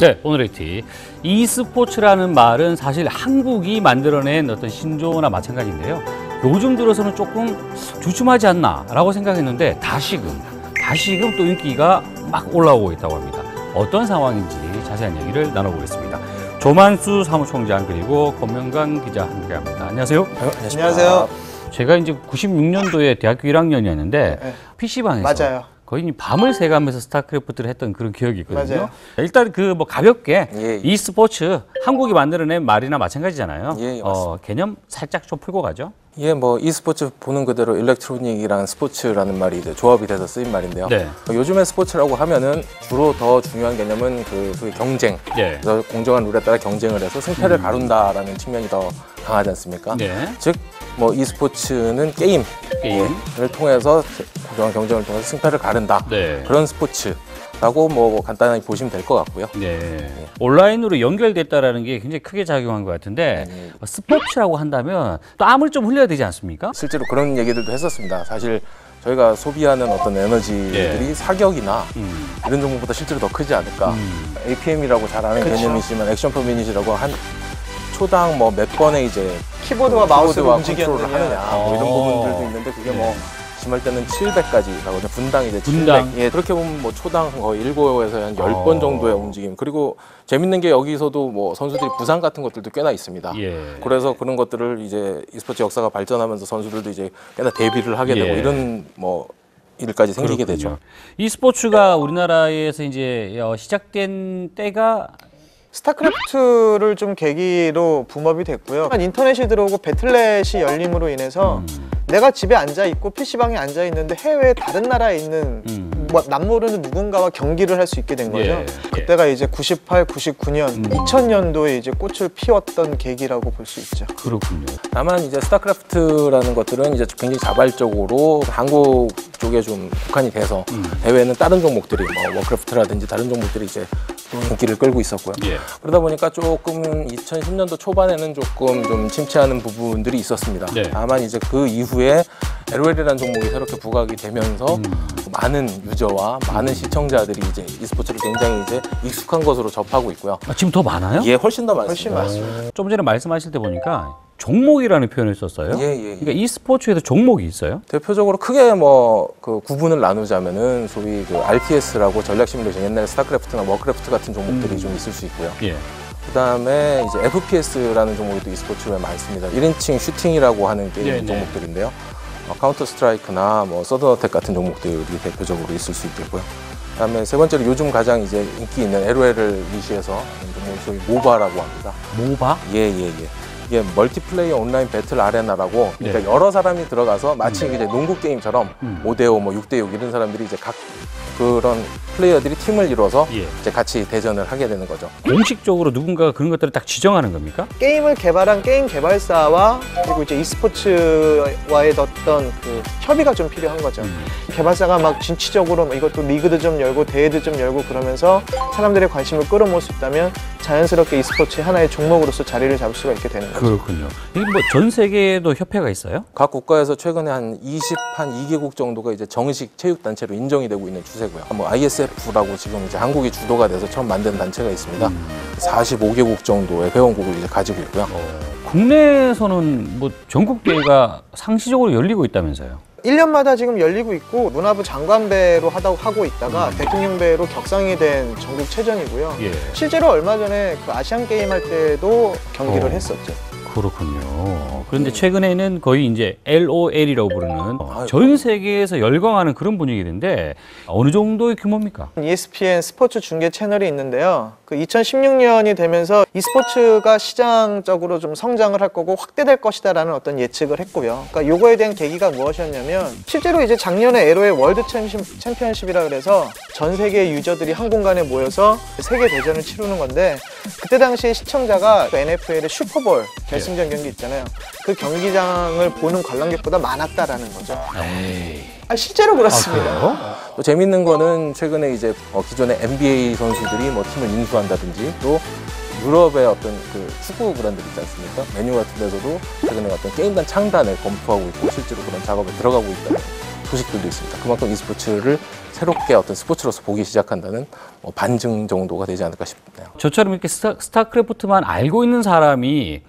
네, 오늘의 팁. e스포츠라는 말은 사실 한국이 만들어낸 어떤 신조어나 마찬가지인데요. 요즘 들어서는 조금 주춤하지 않나 라고 생각했는데 다시금 또 인기가 막 올라오고 있다고 합니다. 어떤 상황인지 자세한 얘기를 나눠보겠습니다. 조만수 사무총장 그리고 권명강 기자 함께합니다. 안녕하세요. 안녕하세요. 제가 이제 96년도에 대학교 1학년이었는데 네. PC방에서 맞아요. 거의 밤을 새가면서 스타크래프트를 했던 그런 기억이 있거든요. 맞아요. 일단 그 뭐 가볍게 예. e스포츠 한국이 만들어낸 말이나 마찬가지잖아요. 예, 맞습니다. 개념 살짝 좀 풀고 가죠. 예, 뭐 e스포츠 보는 그대로 일렉트로닉이랑 스포츠라는 말이 이제 조합이 돼서 쓰인 말인데요. 네. 요즘에 스포츠라고 하면은 주로 더 중요한 개념은 소위 경쟁. 네. 그래서 공정한 룰에 따라 경쟁을 해서 승패를 가룬다라는 측면이 더 강하지 않습니까? 네. 즉, 뭐 e스포츠는 게임을 통해서 공정한 경쟁을 통해서 승패를 가른다. 네. 그런 스포츠라고 뭐 간단하게 보시면 될 것 같고요. 네. 온라인으로 연결됐다라는 게 굉장히 크게 작용한 것 같은데 스포츠라고 한다면 땀을 좀 흘려야 되지 않습니까? 실제로 그런 얘기들도 했었습니다. 사실 저희가 소비하는 어떤 에너지들이 사격이나 이런 종목보다 실제로 더 크지 않을까. APM이라고 잘 아는 그쵸. 개념이지만 액션 퍼 미닛이라고 한 초당 뭐 몇 번의 이제 키보드와 마우스를 컨트롤을 움직였느냐. 하느냐 뭐 이런 부분들도 있는데 그게 뭐 심할 때는 700까지 가거든요. 분당 이제 700. 분당. 예, 그렇게 보면 뭐 초당 거의 7에서 한 10번 정도의 움직임. 그리고 재밌는 게 여기서도 뭐 선수들이 부상 같은 것들도 꽤나 있습니다. 예. 그래서 그런 것들을 이제 e스포츠 역사가 발전하면서 선수들도 이제 꽤나 대비를 하게 되고 예. 이런 뭐 일까지 생기게 그렇군요. 되죠. e스포츠가 우리나라에서 이제 시작된 때가 스타크래프트를 좀 계기로 붐업이 됐고요. 인터넷이 들어오고 배틀넷이 열림으로 인해서 내가 집에 앉아 있고 PC방에 앉아 있는데 해외 다른 나라에 있는 뭐 남모르는 누군가와 경기를 할 수 있게 된 거죠. 예. 그때가 이제 98, 99년, 2000년도에 이제 꽃을 피웠던 계기라고 볼 수 있죠. 그렇군요. 다만 이제 스타크래프트라는 것들은 이제 굉장히 자발적으로 한국 쪽에 좀 국한이 돼서 대회는 다른 종목들이 뭐 워크래프트라든지 다른 종목들이 이제 인기를 끌고 있었고요. 예. 그러다 보니까 조금 2010년도 초반에는 조금 좀 침체하는 부분들이 있었습니다. 네. 다만 이제 그 이후에 LOL이라는 종목이 새롭게 부각이 되면서 많은 유저와 많은 시청자들이 이제 e스포츠를 굉장히 이제 익숙한 것으로 접하고 있고요. 지금 더 많아요? 예, 훨씬 더 훨씬 많습니다. 많습니다. 좀 전에 말씀하실 때 보니까 종목이라는 표현을 썼어요. 예, 예, 예. 그러니까 e스포츠에도 종목이 있어요? 대표적으로 크게 뭐 그 구분을 나누자면은 소위 그 RTS라고 전략 시뮬레이션 옛날 스타크래프트나 워크래프트 같은 종목들이 좀 있을 수 있고요. 예. 그다음에 이제 FPS라는 종목이 또 e스포츠에 많습니다. 1인칭 슈팅이라고 하는 게임 네, 네. 종목들인데요. 카운터 스트라이크나 뭐 서든 어택 같은 종목들이 대표적으로 있을 수 있겠고요. 그다음에 세 번째로 요즘 가장 이제 인기 있는 LOL을 위시해서 하는 종목이 소위 모바라고 합니다. 모바? 예. 이게 멀티플레이어 온라인 배틀 아레나라고 그러니까 네. 여러 사람이 들어가서 마치 이제 농구 게임처럼 5대5 뭐 6대6 이런 사람들이 이제 각 그런 플레이어들이 팀을 이뤄서 예. 이제 같이 대전을 하게 되는 거죠. 공식적으로 누군가가 그런 것들을 딱 지정하는 겁니까? 게임을 개발한 게임 개발사와 그리고 이제 e스포츠와의 어떤 그 협의가 좀 필요한 거죠. 개발사가 막 진취적으로 뭐 이것도 리그도 좀 열고 대회도 좀 열고 그러면서 사람들의 관심을 끌어모을 수 있다면 자연스럽게 e스포츠의 하나의 종목으로서 자리를 잡을 수가 있게 되는 거죠. 그렇군요. 이게 뭐 전 세계에도 협회가 있어요? 각 국가에서 최근에 한 2개국 정도가 이제 정식 체육단체로 인정이 되고 있는 추세고요. 뭐 ISF라고 지금 이제 한국이 주도가 돼서 처음 만든 단체가 있습니다. 45개국 정도의 회원국을 이제 가지고 있고요. 국내에서는 뭐 전국 대회가 상시적으로 열리고 있다면서요? 1년마다 지금 열리고 있고 문화부 장관배로 하고 있다가 대통령배로 격상이 된 전국체전이고요. 예. 실제로 얼마 전에 그 아시안 게임 할 때도 경기를 했었죠. 그렇군요. 그런데 최근에는 거의 이제 LOL이라고 부르는 아이고. 전 세계에서 열광하는 그런 분위기인데 어느 정도의 규모입니까? ESPN 스포츠 중계 채널이 있는데요. 그 2016년이 되면서 e스포츠가 시장적으로 좀 성장을 할 거고 확대될 것이다라는 어떤 예측을 했고요. 그러니까 요거에 대한 계기가 무엇이었냐면 실제로 이제 작년에 LOL 월드 챔피언십이라 그래서 전 세계 유저들이 한 공간에 모여서 세계 대전을 치르는 건데 그때 당시에 시청자가 NFL의 슈퍼볼 결승전 경기 있잖아요. 그 경기장을 보는 관람객보다 많았다라는 거죠. 에이. 실제로 그렇습니다. 그래요? 또 재밌는 거는 최근에 이제 기존의 NBA 선수들이 뭐 팀을 인수한다든지 또 유럽의 어떤 그 축구 브랜드 있지 않습니까? 메뉴 같은 데서도 최근에 어떤 게임단 창단을 검토하고 있고 실제로 그런 작업에 들어가고 있다는 소식들도 있습니다. 그만큼 e스포츠를 새롭게 어떤 스포츠로서 보기 시작한다는 반증 정도가 되지 않을까 싶네요. 저처럼 이렇게 스타크래프트만 알고 있는 사람이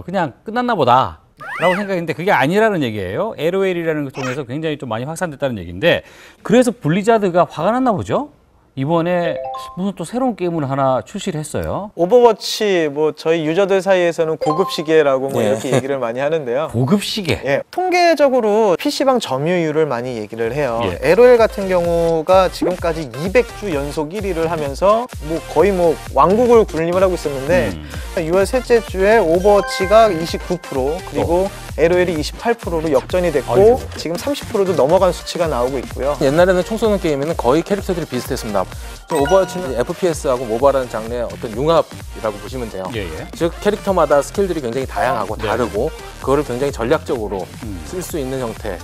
그냥 끝났나 보다 라고 생각했는데 그게 아니라는 얘기예요. LOL이라는 걸 통해서 굉장히 좀 많이 확산됐다는 얘기인데, 그래서 블리자드가 화가 났나 보죠? 이번에 무슨 또 새로운 게임을 하나 출시를 했어요. 오버워치 뭐 저희 유저들 사이에서는 고급 시계라고 뭐 네. 이렇게 얘기를 많이 하는데요. 고급 시계. 예, 통계적으로 PC방 점유율을 많이 얘기를 해요. 예. LOL 같은 경우가 지금까지 200주 연속 1위를 하면서 뭐 거의 뭐 왕국을 군림을 하고 있었는데 6월 셋째 주에 오버워치가 29% 그리고 LOL이 28%로 역전이 됐고 아이고. 지금 30%도 넘어간 수치가 나오고 있고요. 옛날에는 총 쏘는 게임에는 거의 캐릭터들이 비슷했습니다. 좀 오버워치는 FPS하고 모바라는 장르의 어떤 융합이라고 보시면 돼요. 예. 즉 캐릭터마다 스킬들이 굉장히 다양하고 네. 다르고 그거를 굉장히 전략적으로 쓸 수 있는 형태.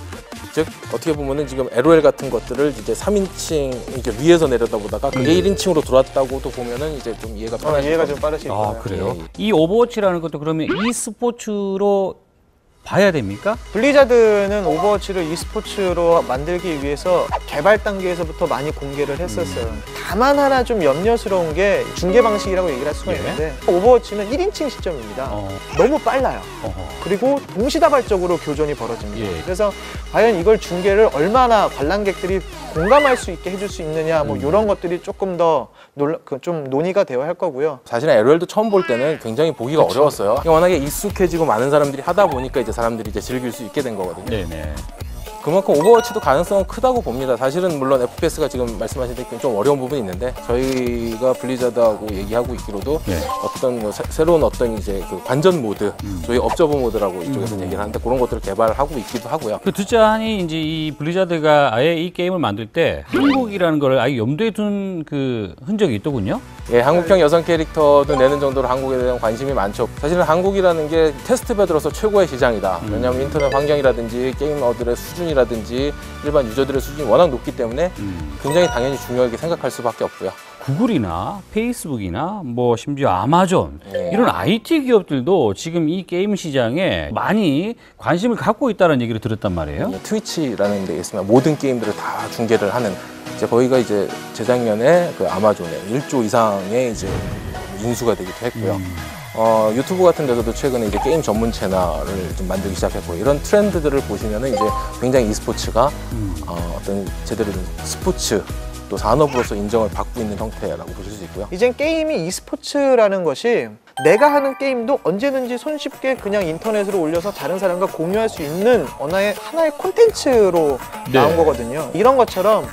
즉 어떻게 보면은 지금 LOL 같은 것들을 이제 3인칭 이렇게 위에서 내려다보다가 그게 1인칭으로 들어왔다고도 보면은 이제 좀 이해가 편하실 이해가 겁니다. 좀 빠르실 아, 거예요. 그래요? 예. 이 오버워치라는 것도 그러면 e스포츠로 봐야 됩니까? 블리자드는 오버워치를 e스포츠로 만들기 위해서 개발 단계에서부터 많이 공개를 했었어요. 다만 하나 좀 염려스러운 게 중계 방식이라고 얘기를 할 수가 예. 있는데 오버워치는 1인칭 시점입니다. 너무 빨라요. 그리고 동시다발적으로 교전이 벌어집니다. 예. 그래서 과연 이걸 중계를 얼마나 관람객들이 공감할 수 있게 해줄 수 있느냐 뭐 이런 것들이 조금 더 좀 논의가 되어야 할 거고요. 사실은 LOL도 처음 볼 때는 굉장히 보기가 어려웠어요. 워낙에 익숙해지고 많은 사람들이 하다 보니까 이제 사람들이 이제 즐길 수 있게 된 거거든요. 네네. 그만큼 오버워치도 가능성은 크다고 봅니다. 사실은 물론 FPS가 지금 말씀하신 대로 좀 어려운 부분이 있는데 저희가 블리자드하고 얘기하고 있기로도 네. 어떤 뭐 새로운 어떤 이제 그 관전 모드, 저희 업저버 모드라고 이쪽에서 얘기를 하는데 그런 것들을 개발하고 있기도 하고요. 그 듣자하니 이제 이 블리자드가 아예 이 게임을 만들 때 한국이라는 걸 아예 염두에 둔 그 흔적이 있더군요. 예, 한국형 여성 캐릭터도 내는 정도로 한국에 대한 관심이 많죠. 사실은 한국이라는 게 테스트베드로서 최고의 시장이다. 왜냐하면 인터넷 환경이라든지 게이머들의 수준이라든지 일반 유저들의 수준이 워낙 높기 때문에 굉장히 당연히 중요하게 생각할 수밖에 없고요. 구글이나 페이스북이나 뭐 심지어 아마존 네. 이런 IT 기업들도 지금 이 게임 시장에 많이 관심을 갖고 있다는 얘기를 들었단 말이에요. 트위치라는 데 있으면 모든 게임들을 다 중계를 하는 이제 거기가 이제 재작년에 그 아마존에 1조 이상의 이제 인수가 되기도 했고요. 유튜브 같은 데서도 최근에 이제 게임 전문 채널을 좀 만들기 시작했고 이런 트렌드들을 보시면은 이제 굉장히 e스포츠가 어떤 제대로 된 스포츠 또 산업으로서 인정을 받고 있는 형태라고 보실 수 있고요. 이젠 게임이 e스포츠라는 것이 내가 하는 게임도 언제든지 손쉽게 그냥 인터넷으로 올려서 다른 사람과 공유할 수 있는 하나의 콘텐츠로 네. 나온 거거든요. 이런 것처럼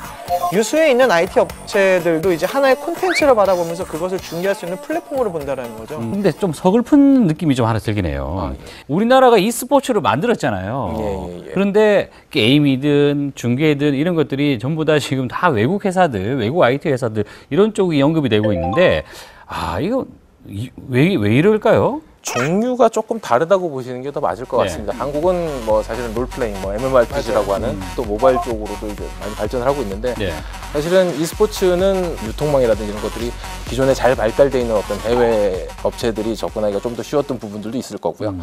유수에 있는 IT 업체들도 이제 하나의 콘텐츠를 바라보면서 그것을 중계할 수 있는 플랫폼으로 본다는 거죠. 근데 좀 서글픈 느낌이 좀 하나 들긴 해요. 우리나라가 e스포츠를 만들었잖아요. 예. 그런데 게임이든 중계든 이런 것들이 전부 다 지금 다 외국 회사들, 외국 IT 회사들 이런 쪽이 언급이 되고 있는데 이거 왜 이럴까요? 종류가 조금 다르다고 보시는 게 더 맞을 것 네. 같습니다. 한국은 뭐 사실은 롤플레잉, 뭐 MMORPG라고 하는 또 모바일 쪽으로도 이제 많이 발전을 하고 있는데 네. 사실은 e스포츠는 유통망이라든지 이런 것들이 기존에 잘 발달되어 있는 어떤 해외 업체들이 접근하기가 좀 더 쉬웠던 부분들도 있을 거고요.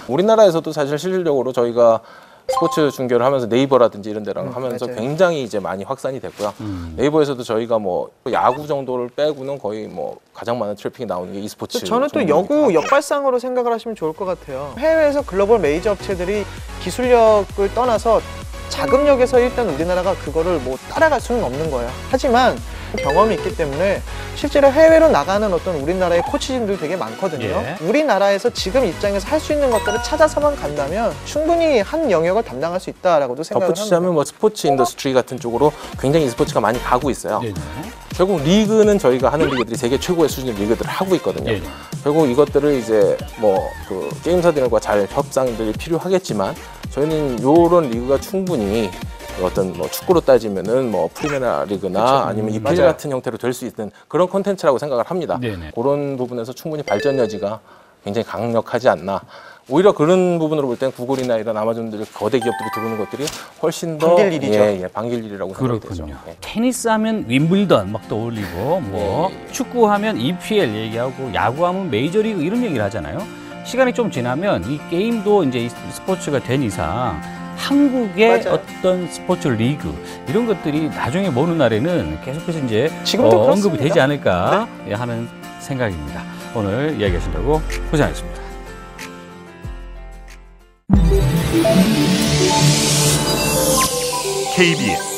우리나라에서도 사실 실질적으로 저희가 스포츠 중계를 하면서 네이버라든지 이런 데랑 하면서 맞아요. 굉장히 이제 많이 확산이 됐고요. 네이버에서도 저희가 뭐 야구 정도를 빼고는 거의 뭐 가장 많은 트래픽이 나오는 게 e스포츠. 저는 또 종목이기도 여구 하고. 역발상으로 생각을 하시면 좋을 것 같아요. 해외에서 글로벌 메이저 업체들이 기술력을 떠나서 자금력에서 일단 우리나라가 그거를 뭐 따라갈 수는 없는 거예요. 하지만 경험이 있기 때문에 실제로 해외로 나가는 어떤 우리나라의 코치진들 되게 많거든요. 예. 우리나라에서 지금 입장에서 할 수 있는 것들을 찾아서만 간다면 충분히 한 영역을 담당할 수 있다라고도 생각을 합니다. 덧붙이자면 뭐 스포츠 인더스트리 같은 쪽으로 굉장히 e스포츠가 많이 가고 있어요. 네네. 결국 리그는 저희가 하는 리그들이 세계 최고의 수준의 리그들을 하고 있거든요. 네네. 결국 이것들을 이제 뭐 그 게임사들과 잘 협상들이 필요하겠지만 저희는 이런 리그가 충분히 어떤 뭐 축구로 따지면은 뭐 프리미어 리그나 아니면 EPL 맞아요. 같은 형태로 될 수 있는 그런 콘텐츠라고 생각을 합니다. 네네. 그런 부분에서 충분히 발전 여지가 굉장히 강력하지 않나. 오히려 그런 부분으로 볼 땐 구글이나 이런 아마존들 거대 기업들이 들어오는 것들이 훨씬 더 반길 일이죠. 반길 일이라고 생각이 되죠. 그렇군요. 테니스 하면 윈블던 막 떠올리고 뭐 축구 하면 EPL 얘기하고 야구 하면 메이저리그 이런 얘기를 하잖아요. 시간이 좀 지나면 이 게임도 이제 스포츠가 된 이상 한국의 맞아요. 어떤 스포츠 리그 이런 것들이 나중에 보는 날에는 계속해서 이제 지금도 언급이 그렇습니다. 되지 않을까 하는 생각입니다. 오늘 이야기하신다고 고생하셨습니다. KBS